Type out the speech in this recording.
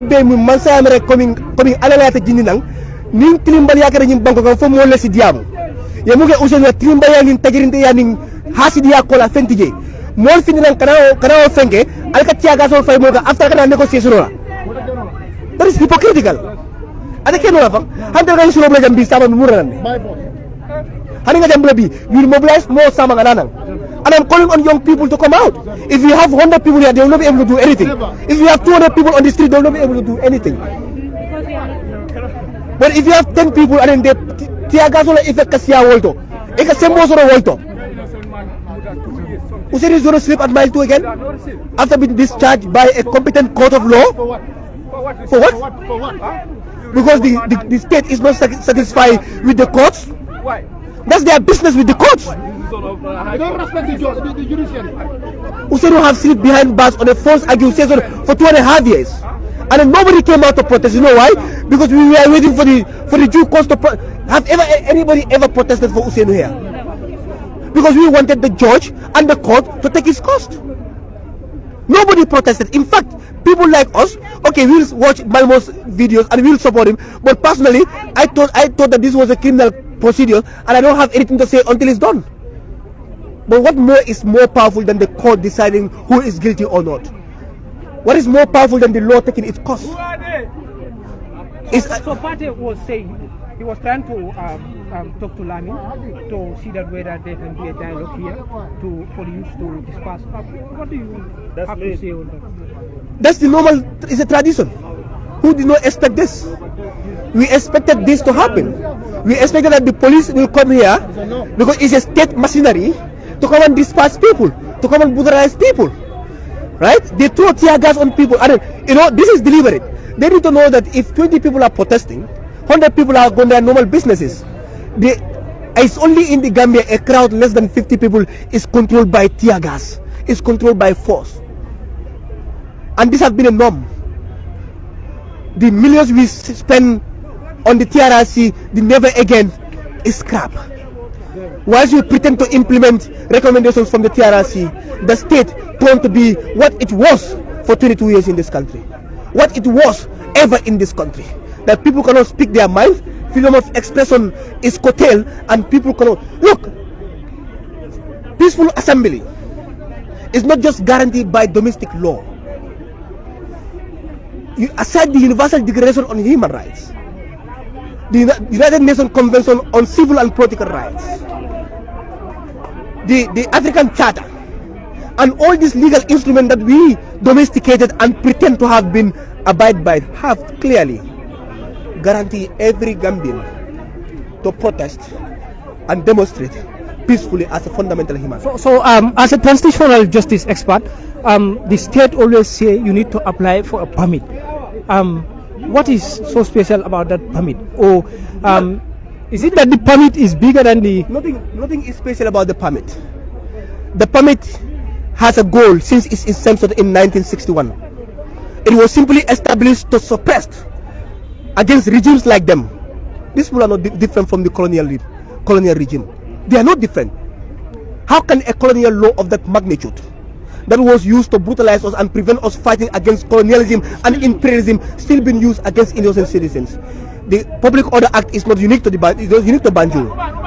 be mu man sa amere coming alalata jindi nang nin tilimbal yakare nyim banko kan fo mo le si diamu ye muge usene tilimbal ya nin tagirinde ya nin hasidi ya kola fentije mol fini nan kana o fenke alka tiaga so fay mo ga after kana negotiation la that is hypocritical ada keno la fa hande ga suro bla jambi sama mi murran hani nga jambi bi you mobilize more sama ngana and I'm calling on young people to come out. If you have 100 people here, they will not be able to do anything. If you have 200 people on the street, they will not be able to do anything. But if you have 10 people and then they tiagasola effect kasia volto, eka sembo soro volto. Usain is going to sleep at mile 2 again after being discharged by a competent court of law. For what? Because the state is not satisfied with the courts. Why? That's their business with the courts. They don't respect the judiciary. Usain have slept behind bars on a false accusation for 2.5 years. And then nobody came out to protest. You know why? Because we were waiting for the due course to have anybody ever protested for Usain here? Because we wanted the judge and the court to take his cost. Nobody protested. In fact, people like us, okay, we'll watch Malmo's videos and we'll support him. But personally, I thought that this was a criminal procedure and I don't have anything to say until it's done. But what more is more powerful than the court deciding who is guilty or not? What is more powerful than the law taking its course? So Pate was saying he was trying to talk to Lami to see that whether there can be a dialogue here for the youth to discuss. What do you have to say on that? That's the normal, it's a tradition. Who did not expect this? We expected this to happen. We expected that the police will come here because it's a state machinery to come and disperse people, to come and brutalize people, right? They throw tear gas on people. And this is deliberate. They need to know that if 20 people are protesting, 100 people are going their normal businesses. It's only in the Gambia a crowd less than 50 people is controlled by tear gas, is controlled by force. And this has been a norm. The millions we spend on the TRRC, the never again is crap. Whilst you pretend to implement recommendations from the TRRC, the state turned to be what it was for 22 years in this country. What it was ever in this country. That people cannot speak their mind, freedom of expression is curtailed, and people cannot. Look, peaceful assembly is not just guaranteed by domestic law. Aside the Universal Declaration on Human Rights, the United Nations Convention on Civil and Political Rights, the African Charter, and all these legal instruments that we domesticated and pretend to have been abided by have clearly guarantee every Gambian to protest and demonstrate peacefully as a fundamental human right. So as a transitional justice expert, the state always say you need to apply for a permit. What is so special about that permit? Or is it that the permit is bigger than the... Nothing is special about the permit. The permit has a goal since its inception in 1961. It was simply established to suppress against regimes like them. These people are not different from the colonial regime. They are not different. How can a colonial law of that magnitude, that was used to brutalize us and prevent us fighting against colonialism and imperialism, still being used against innocent citizens? The Public Order Act is not unique to Banjul.